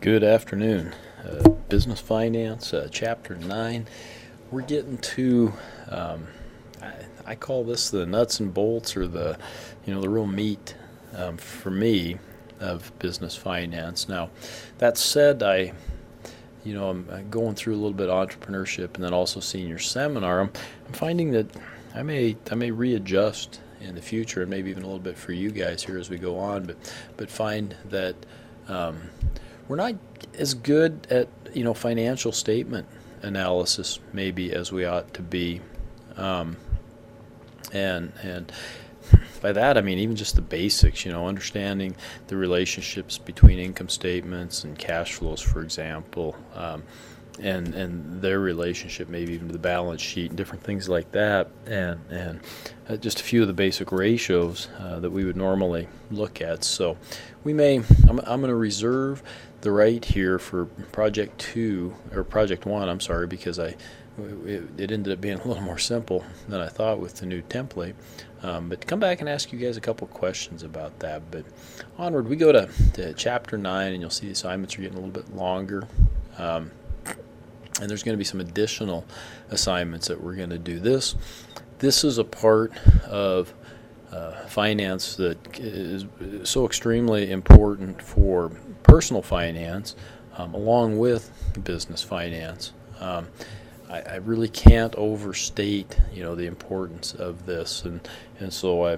Good afternoon. Business Finance, Chapter 9. We're getting to, I call this the nuts and bolts, or the real meat for me of business finance. Now, that said, I'm going through a little bit of entrepreneurship and then also senior seminar. I'm finding that I may readjust in the future, and maybe even a little bit for you guys here as we go on, but find that we're not as good at financial statement analysis maybe as we ought to be, and by that I mean even just the basics, understanding the relationships between income statements and cash flows, for example, and their relationship, maybe even to the balance sheet and different things like that, and just a few of the basic ratios that we would normally look at. So I'm going to reserve the right here for project 1, because it ended up being a little more simple than I thought with the new template. But come back and ask you guys a couple questions about that. But onward, we go to chapter 9, and you'll see the assignments are getting a little bit longer. And there's going to be some additional assignments that we're going to do. This is a part of finance that is so extremely important for personal finance, along with business finance. I really can't overstate the importance of this, and so I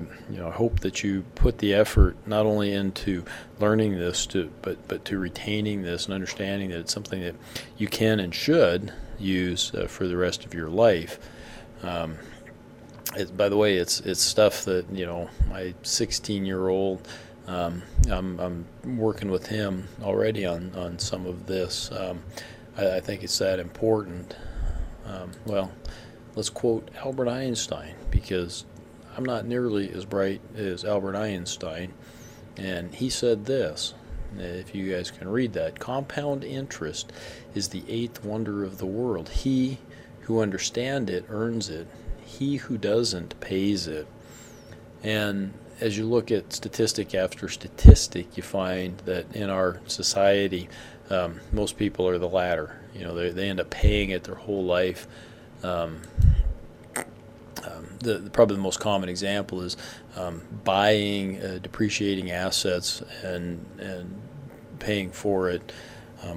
hope that you put the effort not only into learning this but to retaining this and understanding that it's something that you can and should use for the rest of your life. By the way, it's stuff that my 16-year-old. I'm working with him already on some of this. I think it's that important. Well, let's quote Albert Einstein, because I'm not nearly as bright as Albert Einstein, and he said this, if you guys can read that: compound interest is the eighth wonder of the world. He who understands it earns it. He who doesn't pays it. And as you look at statistic after statistic, you find that in our society, most people are the latter. They end up paying it their whole life. Probably the most common example is buying depreciating assets and paying for it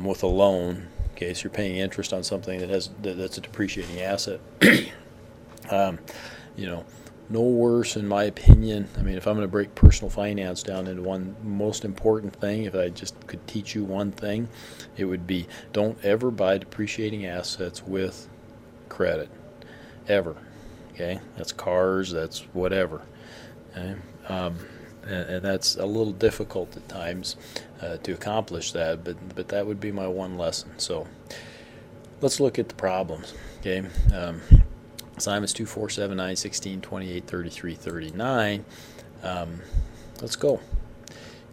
with a loan. Okay, so you're paying interest on something that's a depreciating asset. No worse, in my opinion. I mean, if I'm going to break personal finance down into one most important thing, if I just could teach you one thing, it would be: don't ever buy depreciating assets with credit, ever. Okay, that's cars, that's whatever. Okay, and that's a little difficult at times to accomplish that, but that would be my one lesson. So let's look at the problems. Okay. Assignments 2, 4, 7, 9, 16, 28, 33, 39. Let's go.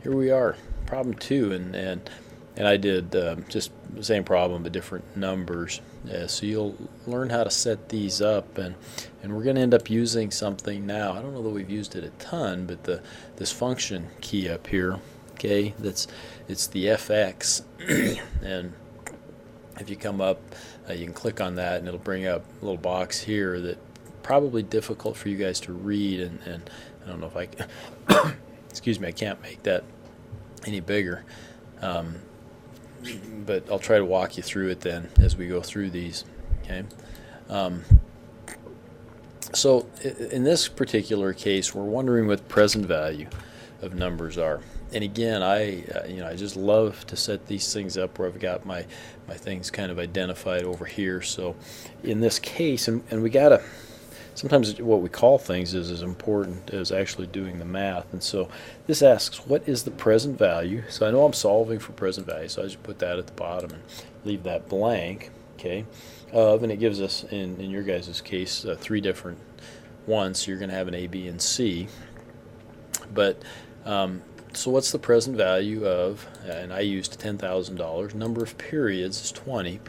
Here we are. Problem 2, and I did just the same problem but different numbers. So you'll learn how to set these up, and we're going to end up using something now. I don't know that we've used it a ton, but this function key up here, okay, it's the FX, and if you come up, you can click on that, and it'll bring up a little box here that probably difficult for you guys to read, and I don't know if I can, excuse me, I can't make that any bigger, but I'll try to walk you through it then as we go through these. Okay. So in this particular case, we're wondering what present value of numbers are. And again, I just love to set these things up where I've got my things kind of identified over here. So in this case, and we gotta, sometimes what we call things is as important as actually doing the math. And so this asks, what is the present value? So I know I'm solving for present value, so I just put that at the bottom and leave that blank. Okay, and it gives us, in your guys' case, 3 different ones. So you're going to have an A, B, and C. But so what's the present value of, and I used $10,000, number of periods is 20,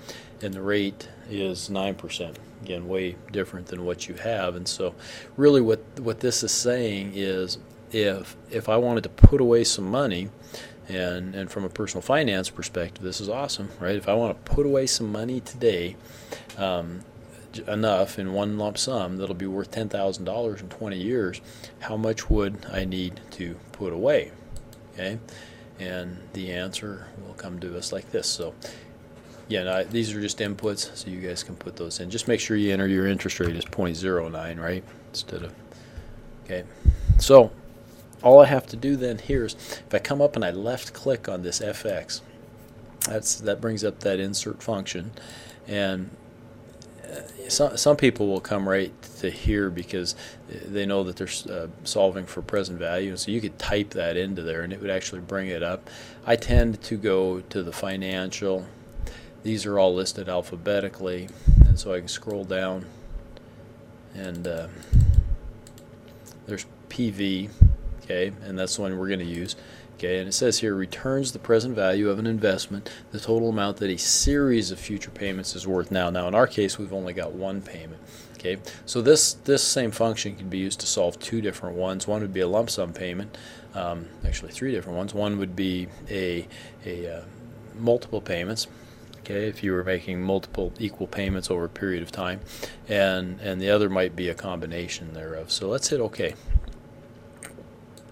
and the rate is 9%. Again, way different than what you have. And so really what this is saying is if I wanted to put away some money And from a personal finance perspective, this is awesome, right? If I want to put away some money today, enough in one lump sum that'll be worth $10,000 in 20 years, how much would I need to put away? Okay, and the answer will come to us like this. So yeah, these are just inputs, so you guys can put those in. Just make sure you enter your interest rate as 0.09, right? Instead of, okay. So all I have to do then here is, if I come up and I left click on this FX, that brings up that insert function, and some people will come right to here because they know that they're solving for present value, and so you could type that into there and it would actually bring it up. I tend to go to the financial. These are all listed alphabetically, and so I can scroll down, and there's PV, okay, and that's the one we're going to use. Okay, and it says here, returns the present value of an investment, the total amount that a series of future payments is worth now. Now, in our case, we've only got one payment. Okay, so this same function can be used to solve two different ones. One would be a lump sum payment, actually three different ones. One would be a multiple payments. Okay, if you were making multiple equal payments over a period of time, and the other might be a combination thereof. So let's hit OK.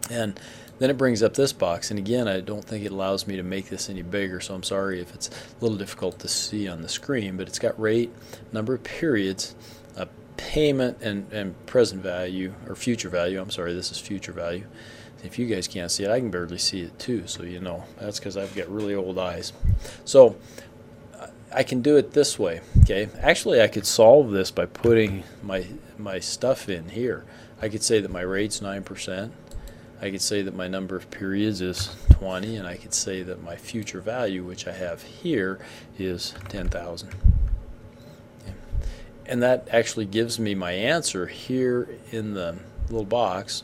And then it brings up this box, and again, I don't think it allows me to make this any bigger, so I'm sorry if it's a little difficult to see on the screen, but it's got rate, number of periods, a payment, and present value, or future value. I'm sorry, this is future value. If you guys can't see it, I can barely see it too, so you know. That's because I've got really old eyes. So I can do it this way, okay? Actually, I could solve this by putting my stuff in here. I could say that my rate's 9%. I could say that my number of periods is 20, and I could say that my future value, which I have here, is 10,000. Okay. And that actually gives me my answer here in the little box,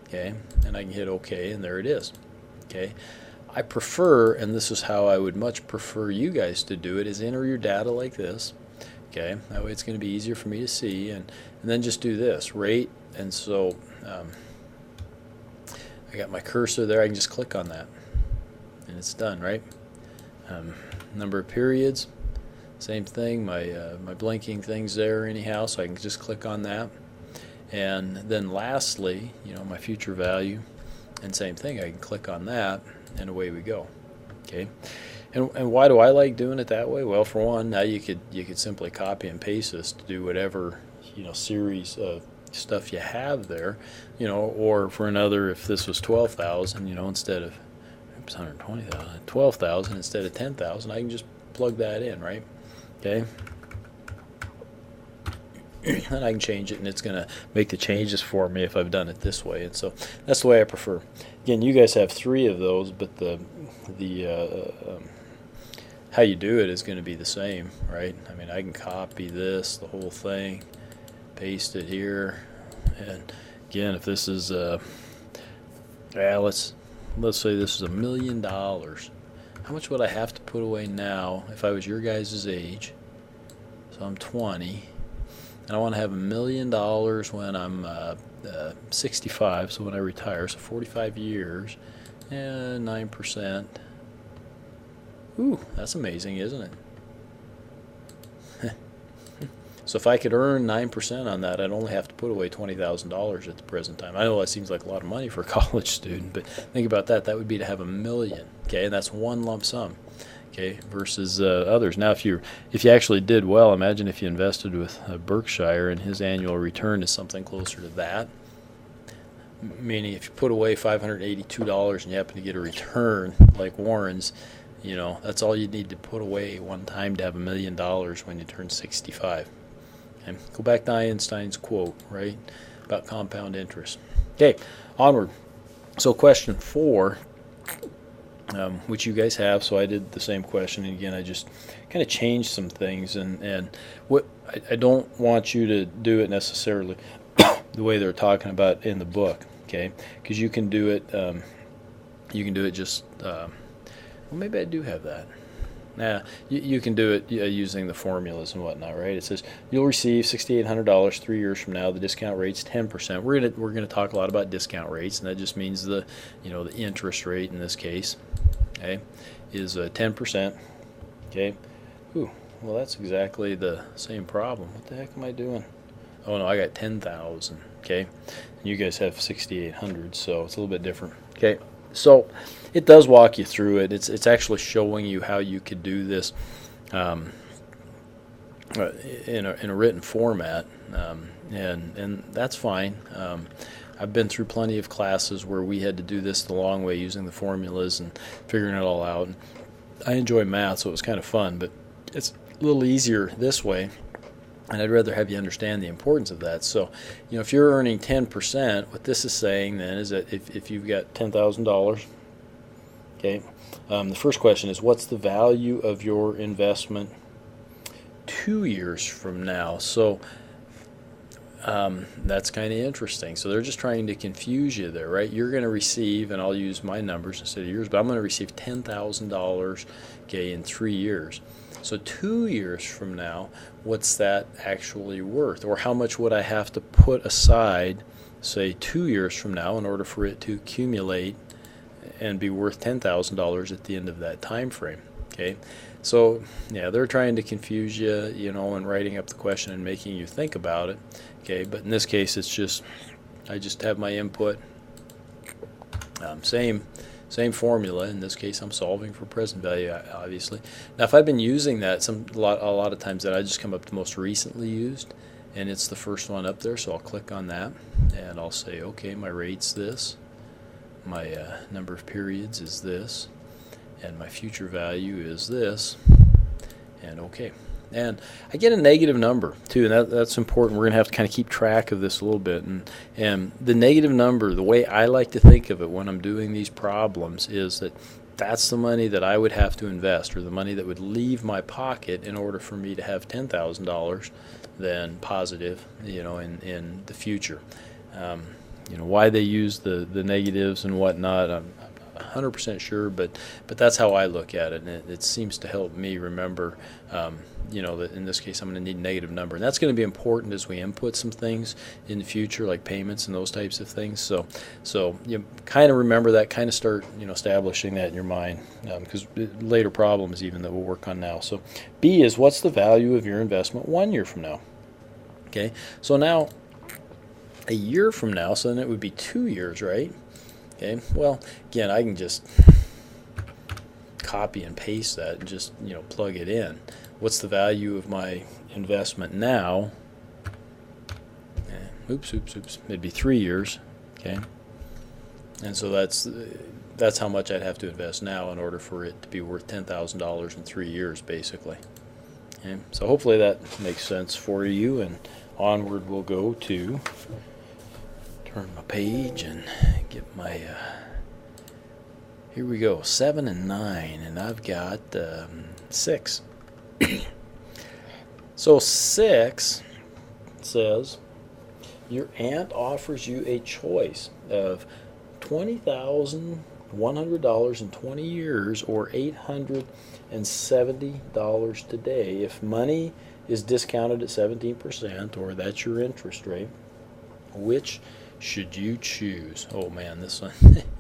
okay? And I can hit OK, and there it is, okay? I prefer, and this is how I would much prefer you guys to do it, is enter your data like this, okay? That way it's going to be easier for me to see, and then just do this, rate, and so I got my cursor there. I can just click on that, and it's done, right? Number of periods, same thing. My blinking thing's there anyhow, so I can just click on that. And then lastly, you know, my future value, and same thing. I can click on that, and away we go. Okay. And why do I like doing it that way? Well, for one, now you could simply copy and paste this to do whatever, you know, series of stuff you have there, you know, or for another, if this was 12,000, you know, instead of 120,000, 12,000 instead of 10,000, I can just plug that in, right? Okay. And I can change it, and it's going to make the changes for me if I've done it this way. And so that's the way I prefer. Again, you guys have three of those, but the how you do it is going to be the same, right? I mean, I can copy this, the whole thing, paste it here, and again, if this is let's say this is $1 million, how much would I have to put away now if I was your guys' age? So I'm 20, and I want to have $1 million when I'm 65, so when I retire, so 45 years, and 9%. Ooh, that's amazing, isn't it? So if I could earn 9% on that, I'd only have to put away $20,000 at the present time. I know that seems like a lot of money for a college student, but think about that. That would be to have $1 million, okay? And that's one lump sum, okay, versus others. Now, if you actually did well, imagine if you invested with Berkshire and his annual return is something closer to that. Meaning, if you put away $582 and you happen to get a return like Warren's, you know, that's all you need to put away one time to have $1 million when you turn 65. And go back to Einstein's quote, right, about compound interest. Okay, onward. So question 4, which you guys have, so I did the same question, and again, I just kind of changed some things, and what I don't want you to do it necessarily the way they're talking about in the book, okay, because you can do it just, well, maybe I do have that. Nah, you can do it using the formulas and whatnot, right? It says you'll receive $6,800 3 years from now. The discount rate's 10%. We're gonna talk a lot about discount rates, and that just means the the interest rate in this case, okay, is 10%. Okay. Ooh, well that's exactly the same problem. What the heck am I doing? Oh no, I got 10,000. Okay, and you guys have 6,800, so it's a little bit different. Okay. So it does walk you through it. It's actually showing you how you could do this in a written format, and that's fine. I've been through plenty of classes where we had to do this the long way using the formulas and figuring it all out. And I enjoy math, so it was kind of fun, but it's a little easier this way. And I'd rather have you understand the importance of that. So, if you're earning 10%, what this is saying then is that if you've got $10,000, okay, the first question is, what's the value of your investment 2 years from now? So that's kind of interesting. So they're just trying to confuse you there, right? You're going to receive, and I'll use my numbers instead of yours, but I'm going to receive $10,000, okay, in 3 years. So 2 years from now, what's that actually worth? Or how much would I have to put aside, say 2 years from now, in order for it to accumulate and be worth $10,000 at the end of that time frame? Okay, so yeah, they're trying to confuse you, and writing up the question and making you think about it. Okay, but in this case, I just have my input, same formula. In this case, I'm solving for present value, obviously. Now, if I've been using that a lot of times, that I just come up to most recently used, and it's the first one up there. So I'll click on that, and I'll say, okay, my rate's this, my number of periods is this, and my future value is this, and okay. And I get a negative number too, and that's important. We're going to have to kind of keep track of this a little bit. And the negative number, the way I like to think of it when I'm doing these problems, is that's the money that I would have to invest, or the money that would leave my pocket in order for me to have $10,000 then positive, in the future. Why they use the negatives and whatnot, I'm 100% sure, but that's how I look at it, and it seems to help me remember, that in this case I'm going to need a negative number, and that's going to be important as we input some things in the future, like payments and those types of things. So you kind of remember that, kind of start establishing that in your mind, because later problems even that we'll work on now. So B is, what's the value of your investment 1 year from now? Okay, so now a year from now, so then it would be 2 years, right? Okay, well, again, I can just copy and paste that and just, plug it in. What's the value of my investment now? Oops. It'd be 3 years, okay? And so that's how much I'd have to invest now in order for it to be worth $10,000 in 3 years, basically. Okay, so hopefully that makes sense for you, and onward we'll go to turn my page and get my here we go, 7 and 9, and I've got 6. So 6 says your aunt offers you a choice of $20,100 in 20 years or $870 today. If money is discounted at 17%, or that's your interest rate, which should you choose? Oh man, this one,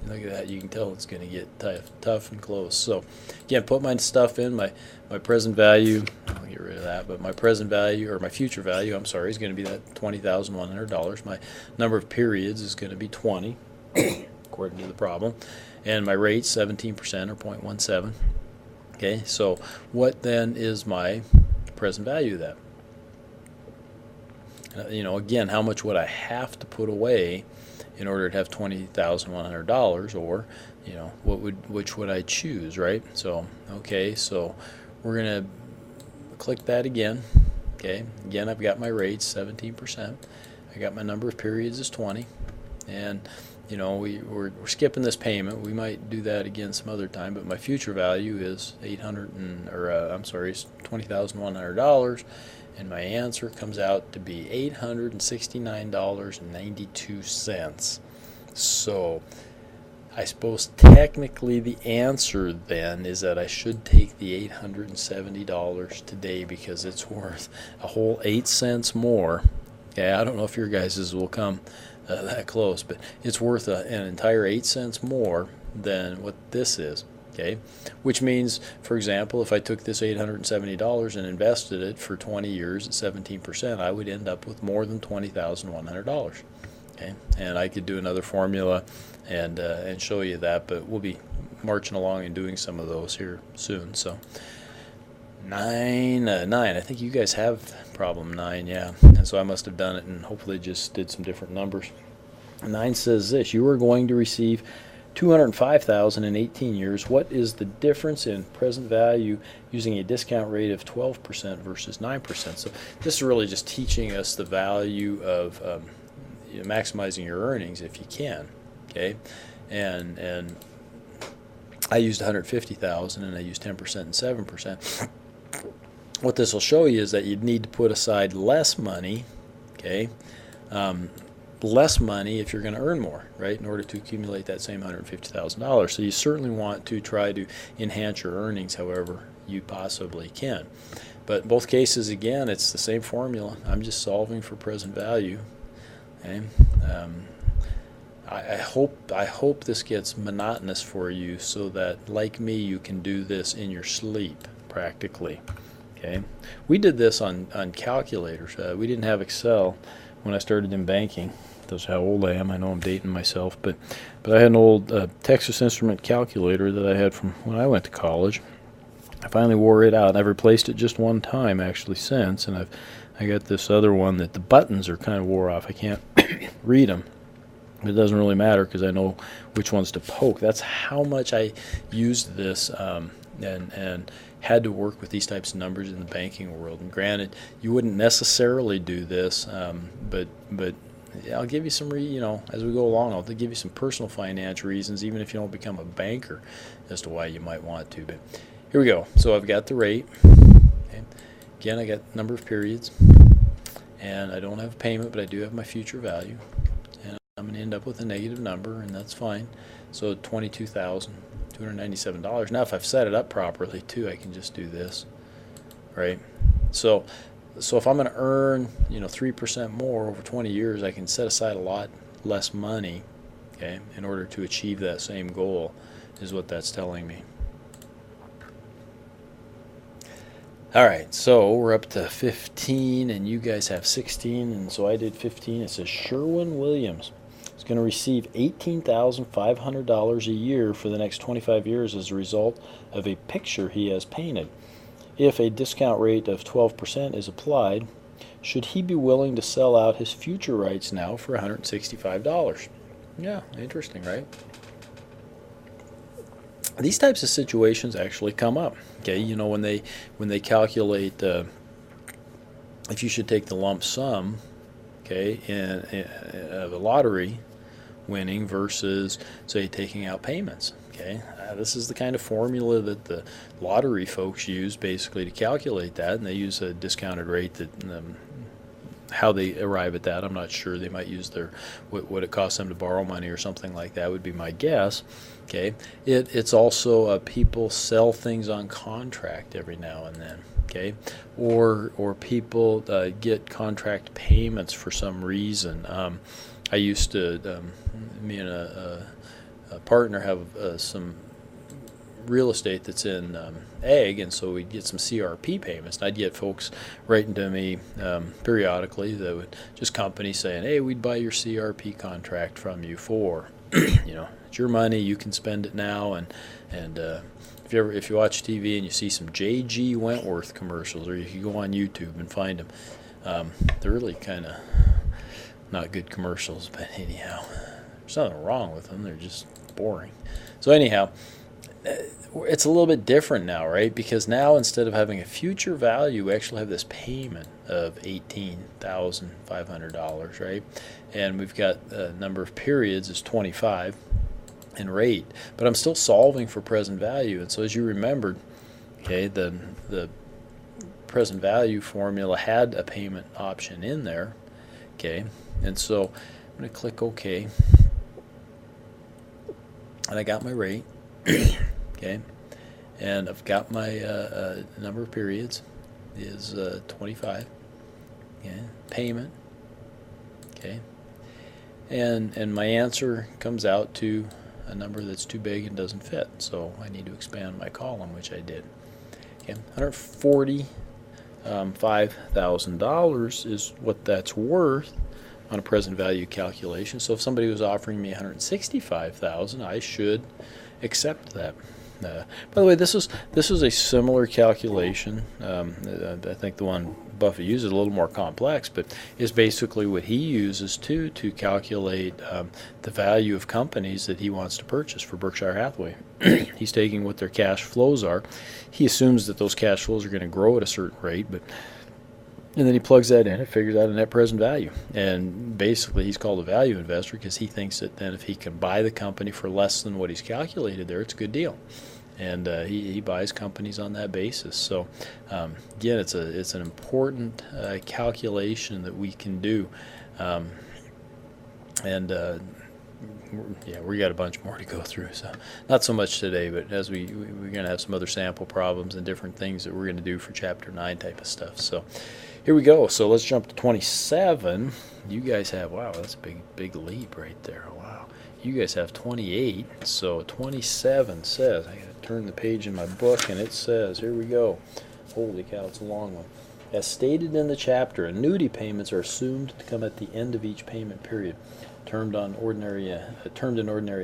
look at that. You can tell it's going to get tough and close. So again, put my stuff in, my present value. I'll get rid of that, but my present value, or my future value, I'm sorry, is going to be that $20,100. My number of periods is going to be 20, according to the problem. And my rate, 17%, or 0.17. Okay, so what then is my present value of that? Again, how much would I have to put away in order to have $20,100, or, which would I choose, right? So, okay, so we're going to click that again. Okay, again, I've got my rates, 17%. I got my number of periods is 20, and we're skipping this payment. We might do that again some other time, but my future value is $20,100. And my answer comes out to be $869.92. So I suppose technically the answer then is that I should take the $870 today because it's worth a whole 8 cents more. Okay, I don't know if your guys's will come that close, but it's worth an entire 8 cents more than what this is. Okay, which means, for example, if I took this $870 and invested it for 20 years at 17%, I would end up with more than $20,100. Okay, and I could do another formula and show you that, but we'll be marching along and doing some of those here soon. So 9, I think you guys have problem 9, yeah, and so I must have done it and hopefully just did some different numbers. 9 says this: you are going to receive $205,000 in 18 years. What is the difference in present value using a discount rate of 12% versus 9%? So this is really just teaching us the value of maximizing your earnings if you can. Okay, and I used $150,000 and I used 10% and 7%. What this will show you is that you'd need to put aside less money. Okay. Less money if you're going to earn more, right, in order to accumulate that same $150,000. So you certainly want to try to enhance your earnings however you possibly can. But in both cases, again, it's the same formula. I'm just solving for present value. Okay. I hope this gets monotonous for you so that, like me, you can do this in your sleep practically. Okay. We did this on calculators. We didn't have Excel when I started in banking. That's how old I am. I know I'm dating myself, but I had an old Texas Instrument calculator that I had from when I went to college. I finally wore it out. I've replaced it just one time actually since, and I got this other one that the buttons are kind of wore off. I can't read them. It doesn't really matter because I know which ones to poke. That's how much I used this and had to work with these types of numbers in the banking world. And granted, you wouldn't necessarily do this, but I'll give you some, as we go along, I'll give you some personal finance reasons, even if you don't become a banker, as to why you might want to. But here we go. So I've got the rate. Okay. Again, I got number of periods, and I don't have a payment, but I do have my future value. And I'm going to end up with a negative number, and that's fine. So $22,297. Now, if I've set it up properly, too, I can just do this, right? So if I'm going to earn, 3% more over 20 years, I can set aside a lot less money, okay, in order to achieve that same goal, is what that's telling me. All right, so we're up to 15, and you guys have 16, and so I did 15. It says Sherwin Williams is going to receive $18,500 a year for the next 25 years as a result of a picture he has painted. If a discount rate of 12% is applied, should he be willing to sell out his future rights now for $165? Yeah, interesting, right? These types of situations actually come up. Okay, when they calculate if you should take the lump sum, okay, in of a lottery winning versus, say, taking out payments. Okay, this is the kind of formula that the lottery folks use basically to calculate that, and they use a discounted rate that how they arrive at that, I'm not sure. They might use their what it costs them to borrow money or something like that would be my guess. Okay, it's also people sell things on contract every now and then. Okay, or people get contract payments for some reason. I used to, me and a partner have some real estate that's in ag, and so we'd get some CRP payments, and I'd get folks writing to me periodically that would just companies saying, hey, we'd buy your CRP contract from you for it's your money, you can spend it now, and if you watch TV and you see some J.G. Wentworth commercials, or you can go on YouTube and find them, they're really kind of not good commercials, but anyhow, there's nothing wrong with them, they're just boring. So anyhow, it's a little bit different now, right? Because now instead of having a future value, we actually have this payment of $18,500, right? And we've got a number of periods is 25 and rate, but I'm still solving for present value. And so as you remembered, okay, the present value formula had a payment option in there, okay? And so I'm going to click OK. and I got my rate, okay, and I've got my number of periods is 25, okay, payment, okay, and my answer comes out to a number that's too big and doesn't fit, so I need to expand my column, which I did. Okay, $145,000 is what that's worth on a present value calculation. So if somebody was offering me $165,000, I should accept that. By the way, this is a similar calculation. I think the one Buffett uses is a little more complex, but is basically what he uses to calculate the value of companies that he wants to purchase for Berkshire Hathaway. He's taking what their cash flows are. He assumes that those cash flows are going to grow at a certain rate, and then he plugs that in and figures out a net present value. And basically, he's called a value investor because he thinks that then if he can buy the company for less than what he's calculated there, it's a good deal. And he buys companies on that basis. So again, it's an important calculation that we can do. Yeah, we got a bunch more to go through, so not so much today, but as we're going to have some other sample problems and different things that we're going to do for Chapter 9 type of stuff. So here we go. So let's jump to 27. You guys have, wow, that's a big leap right there. Wow. You guys have 28. So 27 says, I got to turn the page in my book, and it says, here we go. Holy cow, it's a long one. As stated in the chapter, annuity payments are assumed to come at the end of each payment period, termed an ordinary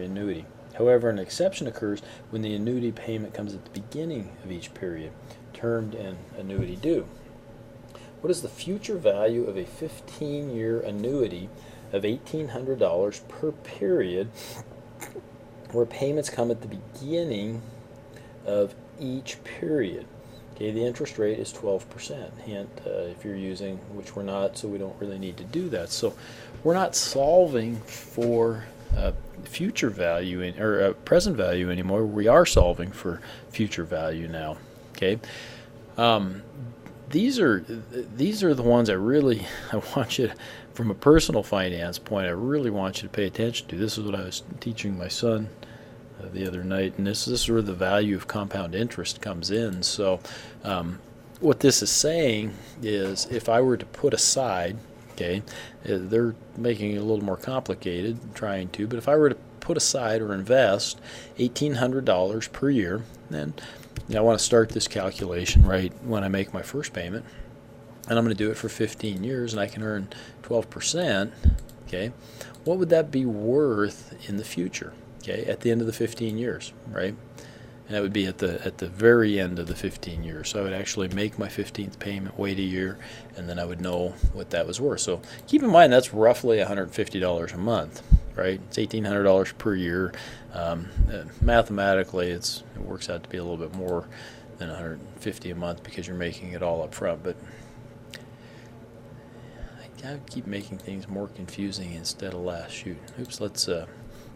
annuity. However, an exception occurs when the annuity payment comes at the beginning of each period, termed an annuity due. What is the future value of a 15-year annuity of $1,800 per period, where payments come at the beginning of each period? Okay, the interest rate is 12%. Hint, if you're using, which we're not, so we don't really need to do that. So we're not solving for future value or present value anymore. We are solving for future value now. Okay, these are the ones I want you to, from a personal finance point, I really want you to pay attention to. This is what I was teaching my son the other night, and this is where the value of compound interest comes in. So what this is saying is, if I were to put aside, okay, they're making it a little more complicated, trying to, but if I were to put aside or invest $1,800 per year, then I want to start this calculation right when I make my first payment, and I'm going to do it for 15 years, and I can earn 12%, okay, what would that be worth in the future? Okay, at the end of the 15 years, right? And that would be at the very end of the 15 years. So I would actually make my 15th payment, wait a year, and then I would know what that was worth. So keep in mind that's roughly $150 a month, right? It's $1,800 per year. Mathematically, it works out to be a little bit more than $150 a month because you're making it all up front. But I keep making things more confusing instead of less. Shoot, oops.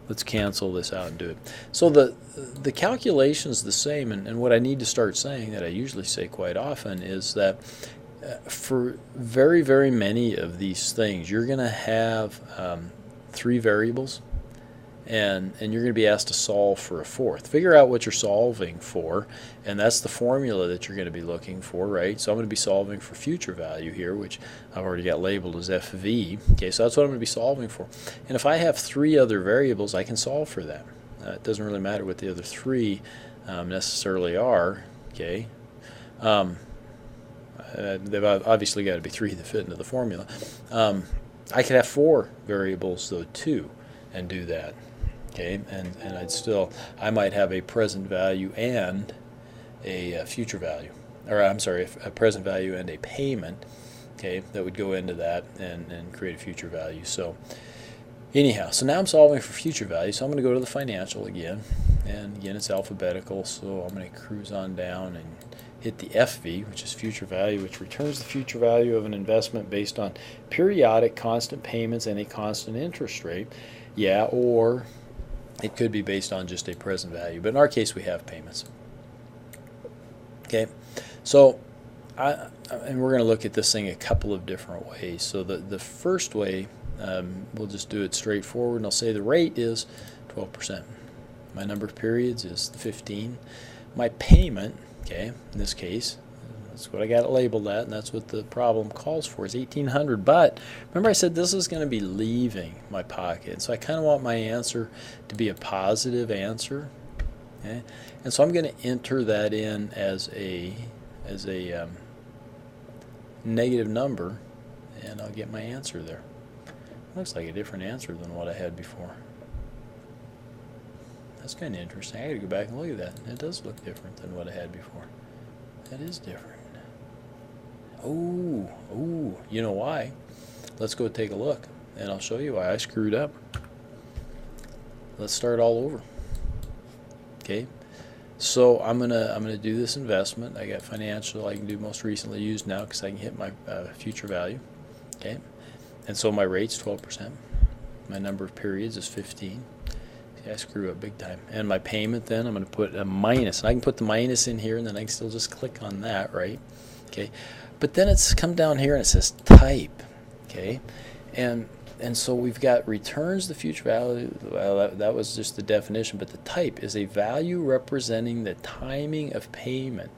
Let's cancel this out and do it. So the calculation is the same, and what I need to start saying, that I usually say quite often, is that for very, very many of these things, you're going to have 3 variables, and you're going to be asked to solve for a 4th. Figure out what you're solving for, and that's the formula that you're going to be looking for, right? So I'm going to be solving for future value here, which I've already got labeled as FV. Okay, so that's what I'm going to be solving for. And if I have 3 other variables, I can solve for that. It doesn't really matter what the other 3 necessarily are, okay? They've obviously got to be 3 that fit into the formula. I could have 4 variables, though, too, and do that. Okay, and I might have a present value and a future value, or I'm sorry, a present value and a payment, okay, that would go into that and create a future value. So anyhow, so now I'm solving for future value, so I'm going to go to the financial again, and again it's alphabetical, so I'm going to cruise on down and hit the FV, which is future value, which returns the future value of an investment based on periodic constant payments and a constant interest rate. Yeah, or it could be based on just a present value, but in our case we have payments. Okay, so and we're going to look at this thing a couple of different ways. So the first way, we'll just do it straightforward, and I'll say the rate is 12%. My number of periods is 15. My payment, okay, in this case, that's what I got it labeled at, and that's what the problem calls for, is 1,800. But remember I said this is going to be leaving my pocket. So I kind of want my answer to be a positive answer. Okay? And so I'm going to enter that in as a negative number, and I'll get my answer there. Looks like a different answer than what I had before. That's kind of interesting. I got to go back and look at that. It does look different than what I had before. That is different. Oh, you know why? Let's go take a look, and I'll show you why I screwed up. Let's start all over. Okay, so I'm gonna do this investment. I got financial. I can do most recently used now because I can hit my future value. Okay, and so my rate's 12%. My number of periods is 15. See, I screw up big time. And my payment, then I'm going to put a minus, and I can put the minus in here, and then I can still just click on that, right? Okay, but then it's come down here and it says type. Okay, and so we've got returns the future value. Well, that was just the definition, but the type is a value representing the timing of payment,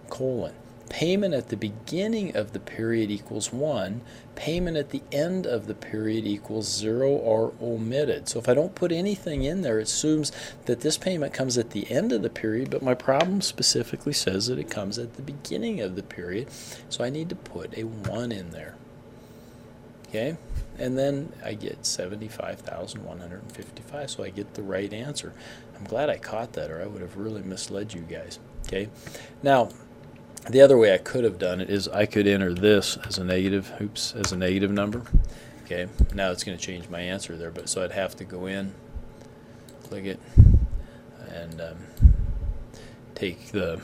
colon. Payment at the beginning of the period equals 1. Payment at the end of the period equals 0 or omitted. So if I don't put anything in there, it assumes that this payment comes at the end of the period, but my problem specifically says that it comes at the beginning of the period. So I need to put a 1 in there. Okay? And then I get 75,155, so I get the right answer. I'm glad I caught that, or I would have really misled you guys. Okay? Now, the other way I could have done it is I could enter this as a negative, as a negative number. Okay, now it's going to change my answer there, but so I'd have to go in, click it, and take the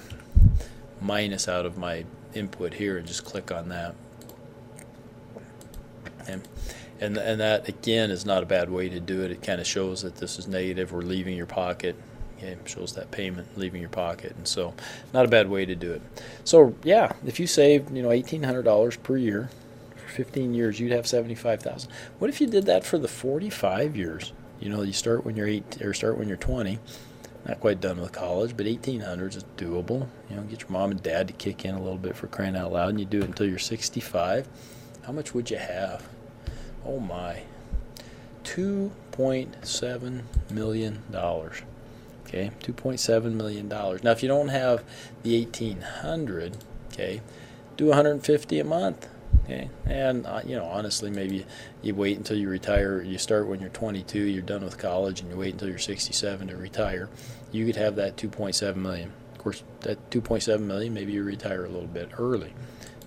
minus out of my input here and just click on that. Okay. And that, again, is not a bad way to do it. It kind of shows that this is negative or leaving your pocket. Okay, shows that payment leaving your pocket, and so not a bad way to do it. So yeah, if you saved $1,800 per year for 15 years, you'd have $75,000. What if you did that for the 45 years? You start when you're 8 or start when you're 20. Not quite done with college, but 1,800 is doable. Get your mom and dad to kick in a little bit for crying out loud, and you do it until you're 65. How much would you have? Oh my, $2.7 million. Okay, $2.7 million. Now, if you don't have the 1,800, okay, do 150 a month. Okay, and honestly, maybe you wait until you retire. You start when you're 22, you're done with college, and you wait until you're 67 to retire. You could have that 2.7 million. Of course, that 2.7 million, maybe you retire a little bit early.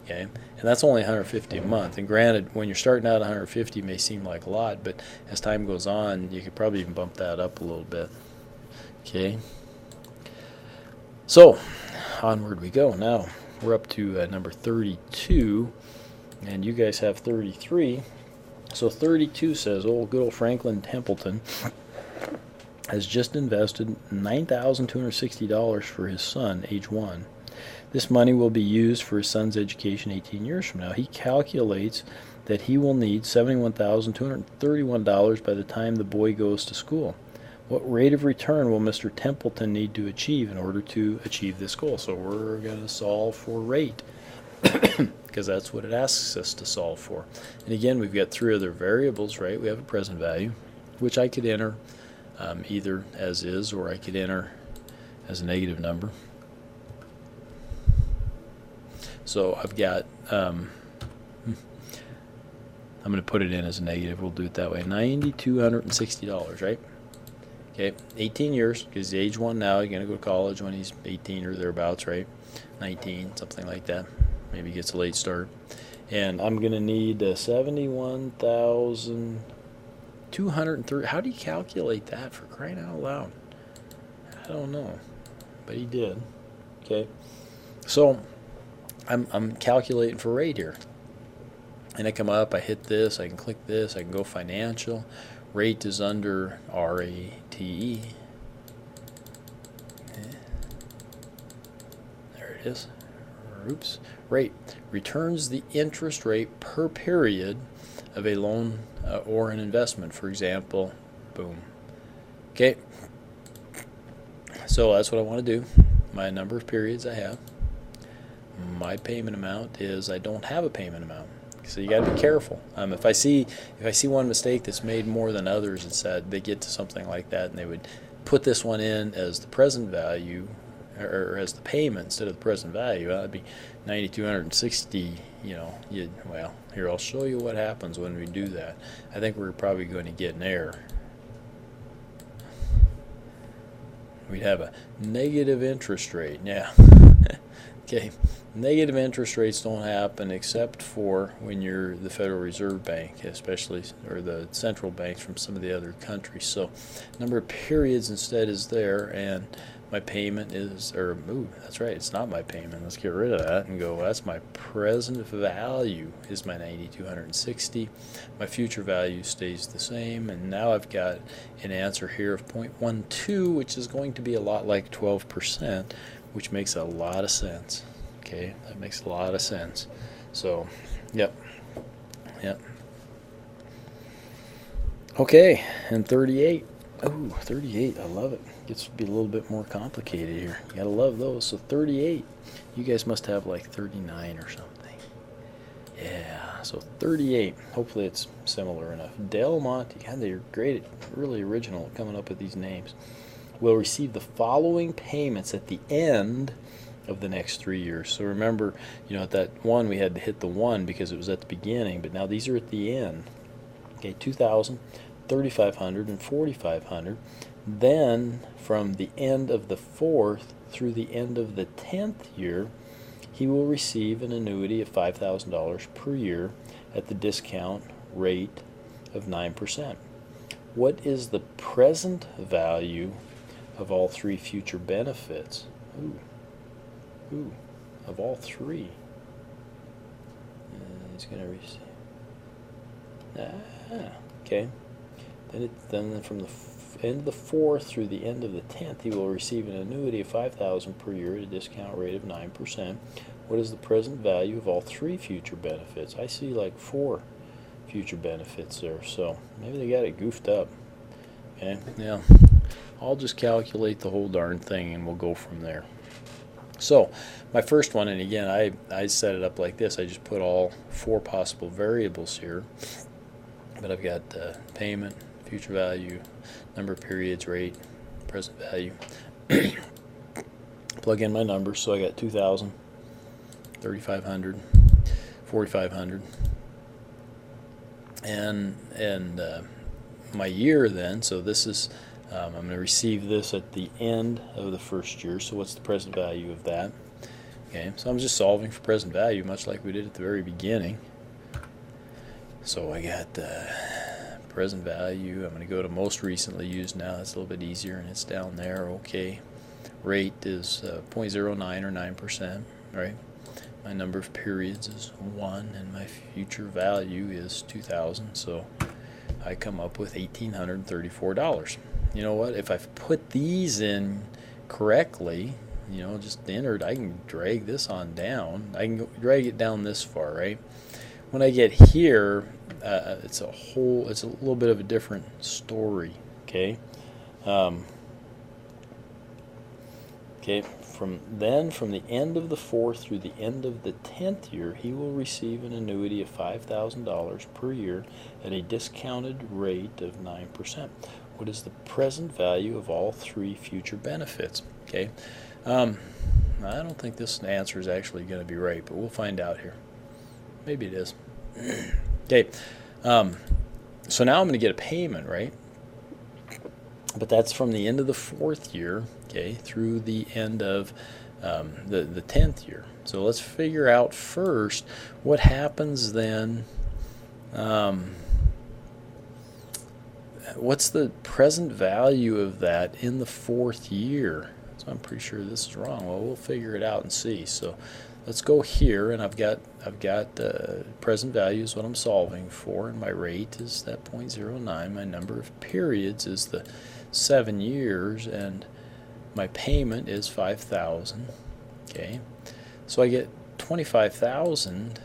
Okay, and that's only 150 a month. And granted, when you're starting out, 150 may seem like a lot, but as time goes on, you could probably even bump that up a little bit. Okay, so onward we go. Now we're up to number 32, and you guys have 33. So 32 says, good old Franklin Templeton has just invested $9,260 for his son, age 1. This money will be used for his son's education 18 years from now. He calculates that he will need $71,231 by the time the boy goes to school. What rate of return will Mr. Templeton need to achieve in order to achieve this goal? So we're going to solve for rate because that's what it asks us to solve for. And again, we've got 3 other variables, right? We have a present value, which I could enter either as is, or I could enter as a negative number. So I've got, I'm going to put it in as a negative. We'll do it that way. $9,260, right? Okay, 18 years, because he's age 1 now. He's going to go to college when he's 18 or thereabouts, right? 19, something like that. Maybe he gets a late start. And I'm going to need 71,230. How do you calculate that, for crying out loud? I don't know, but he did. Okay, so I'm calculating for rate here. And I come up, I hit this, I can click this, I can go financial. Rate is under RATE. Okay. There it is. Oops. Rate returns the interest rate per period of a loan or an investment, for example. Boom. Okay. So that's what I want to do. My number of periods I have. My payment amount is I don't have a payment amount. So you got to be careful. If I see one mistake that's made more than others, it's that they get to something like that and they would put this one in as the present value or as the payment instead of the present value. That'd be 9,260. Well, here, I'll show you what happens when we do that. I think we're probably going to get an error. We'd have a negative interest rate. Yeah. Okay. Negative interest rates don't happen except for when you're the Federal Reserve Bank, especially, or the central banks from some of the other countries. So number of periods instead is there, and my payment is, that's right, it's not my payment. Let's get rid of that and go, that's my present value is my 9,260. My future value stays the same, and now I've got an answer here of 0.12, which is going to be a lot like 12%, which makes a lot of sense. Okay, that makes a lot of sense. So, yep. Okay, and 38. Oh, 38, I love it. Gets to be a little bit more complicated here. You gotta love those. So 38, you guys must have like 39 or something. Yeah, so 38. Hopefully it's similar enough. Del Monte, God, they're great, really original at coming up with these names. Will receive the following payments at the end of the next 3 years. So remember, at that one we had to hit the 1 because it was at the beginning, but now these are at the end. Okay, 2,000, 3,500, and 4,500. Then from the end of the 4th through the end of the 10th year, he will receive an annuity of $5,000 per year at the discount rate of 9%. What is the present value of all 3 future benefits? Ooh, of all 3. He's going to receive. Okay. Then from the end of the 4th through the end of the 10th, he will receive an annuity of $5,000 per year at a discount rate of 9%. What is the present value of all 3 future benefits? I see like 4 future benefits there, so maybe they got it goofed up. Okay, yeah. I'll just calculate the whole darn thing and we'll go from there. So my first one, and again, I set it up like this. I just put all 4 possible variables here. But I've got payment, future value, number of periods, rate, present value. Plug in my numbers. So I got 2,000, 3,500, 4,500. And my year then, so this is, I'm going to receive this at the end of the first year. So what's the present value of that? Okay, so I'm just solving for present value, much like we did at the very beginning. So I got present value. I'm going to go to most recently used now. That's a little bit easier, and it's down there. Okay, rate is 0.09 or 9%, right? My number of periods is 1, and my future value is 2,000. So I come up with $1,834. You know what? If I've put these in correctly, just entered, I can drag this on down. I can drag it down this far, right? When I get here, it's a little bit of a different story. Okay. From the end of the 4th through the end of the 10th year, he will receive an annuity of $5,000 per year at a discounted rate of 9%. What is the present value of all 3 future benefits? Okay. I don't think this answer is actually going to be right, but we'll find out here. Maybe it is. Okay. So now I'm going to get a payment, right? But that's from the end of the 4th year, okay, through the end of the 10th year. So let's figure out first what happens then. What's the present value of that in the 4th year? So I'm pretty sure this is wrong. Well, we'll figure it out and see. So let's go here, and I've got present value is what I'm solving for, and my rate is that 0.09. My number of periods is the 7 years, and my payment is 5,000. Okay, so I get 25,000.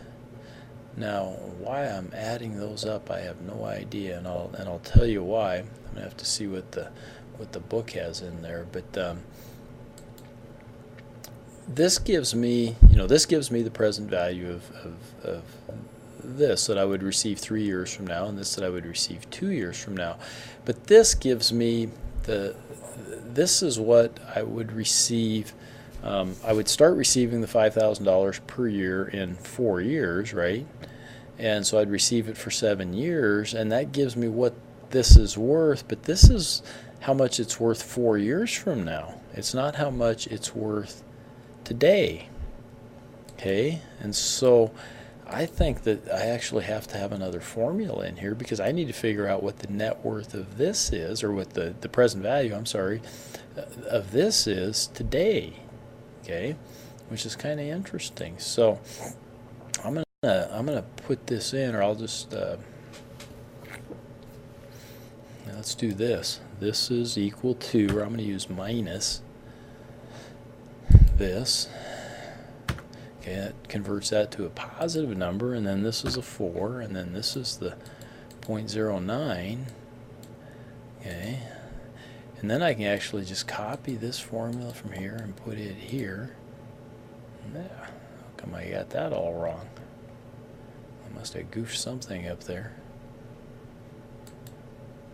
Now, why I'm adding those up, I have no idea, and I'll tell you why. I'm gonna have to see what the book has in there, but this gives me, this gives me the present value of this that I would receive 3 years from now, and this that I would receive 2 years from now. But this gives me this is what I would receive. I would start receiving the $5,000 per year in 4 years, right? And so I'd receive it for 7 years, and that gives me what this is worth. But this is how much it's worth 4 years from now. It's not how much it's worth today. Okay? And so I think that I actually have to have another formula in here, because I need to figure out what the net worth of this is, or what the present value, I'm sorry, of this is today. Okay? Which is kind of interesting. So I'm gonna put this in, or I'll just let's do this. This is equal to, or I'm going to use minus this. Okay, that converts that to a positive number, and then this is a 4, and then this is the 0.09. Okay, and then I can actually just copy this formula from here and put it here. Yeah. How come I got that all wrong? I must have goofed something up there.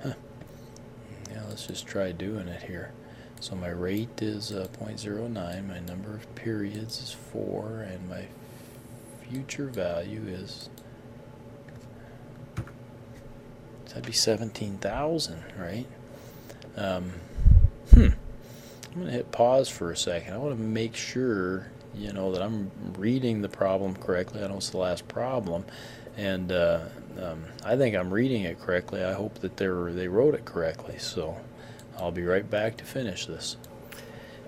Huh. Yeah, let's just try doing it here. So my rate is 0.09, my number of periods is 4, and my future value is, that'd be 17,000, right? I'm going to hit pause for a second. I want to make sure, that I'm reading the problem correctly. I know it's the last problem, and I think I'm reading it correctly. I hope that they wrote it correctly. So I'll be right back to finish this.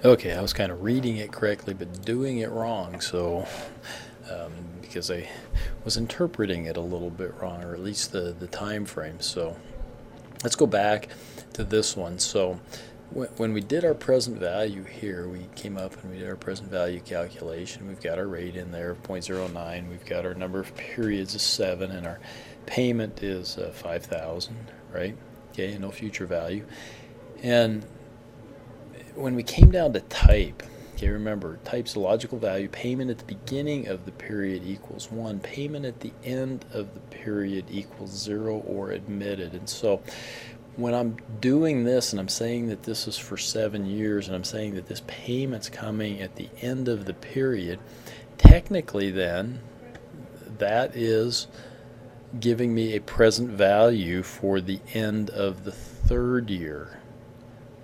Okay, I was kind of reading it correctly but doing it wrong, so because I was interpreting it a little bit wrong, or at least the time frame. So let's go back to this one. So when we did our present value here, we came up and we did our present value calculation. We've got our rate in there of 0.09. We've got our number of periods of 7, and our payment is 5,000, right? Okay, no future value. And when we came down to type, okay, remember, type's a logical value. Payment at the beginning of the period equals 1. Payment at the end of the period equals 0 or admitted. And so when I'm doing this and I'm saying that this is for 7 years, and I'm saying that this payment's coming at the end of the period, technically then that is giving me a present value for the end of the 3rd year.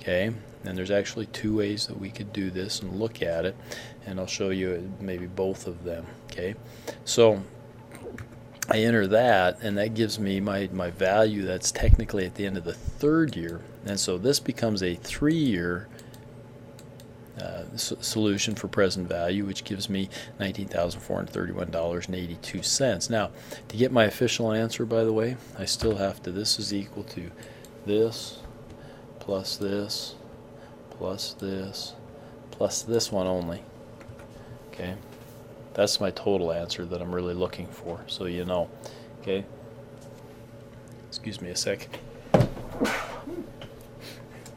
Okay, and there's actually 2 ways that we could do this and look at it, and I'll show you maybe both of them. Okay, so I enter that, and that gives me my value that's technically at the end of the 3rd year, and so this becomes a 3-year solution for present value, which gives me $19,431.82. Now, to get my official answer, by the way, I still have to, this is equal to this plus this plus this plus this one only. Okay, that's my total answer that I'm really looking for, so you know. Okay, excuse me a sec.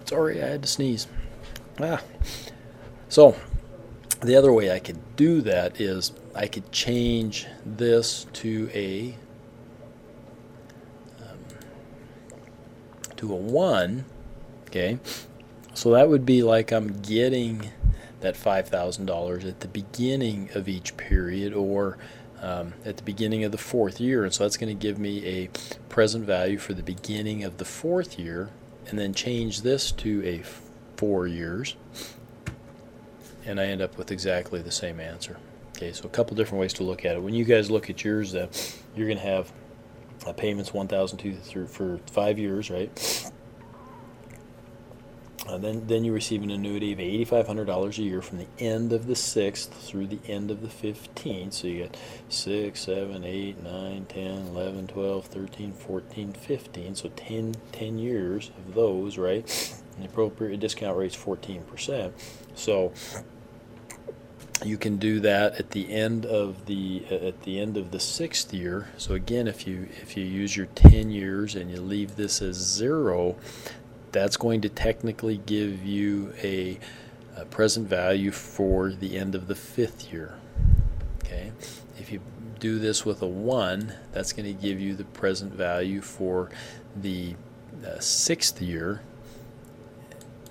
Sorry, I had to sneeze. So the other way I could do that is I could change this to a 1. Okay, so that would be like I'm getting that $5,000 at the beginning of each period, or at the beginning of the 4th year, and so that's going to give me a present value for the beginning of the 4th year, and then change this to a 4 years, and I end up with exactly the same answer. Okay, so a couple different ways to look at it. When you guys look at yours, you're going to have payments $1,200 for 5 years, right? Then you receive an annuity of $8,500 a year from the end of the 6th through the end of the 15th. So you get 6, 7, 8, 9, 10, 11, 12, 13, 14, 15. So 10 years of those, right? And the appropriate discount rate is 14%. So you can do that at the end of the 6th year. So again, if you use your 10 years and you leave this as 0, that's going to technically give you a present value for the end of the 5th year. Okay, if you do this with a 1, that's going to give you the present value for the 6th year,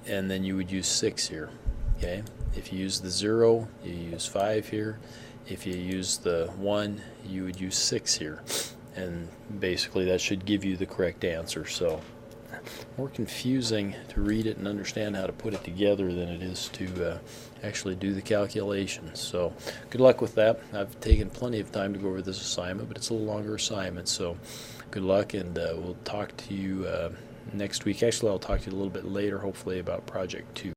and then you would use 6 here. Okay, if you use the 0, you use 5 here. If you use the 1, you would use 6 here, and basically that should give you the correct answer. So more confusing to read it and understand how to put it together than it is to actually do the calculations. So good luck with that. I've taken plenty of time to go over this assignment, but it's a little longer assignment, so good luck, and we'll talk to you next week. Actually, I'll talk to you a little bit later, hopefully, about Project 2.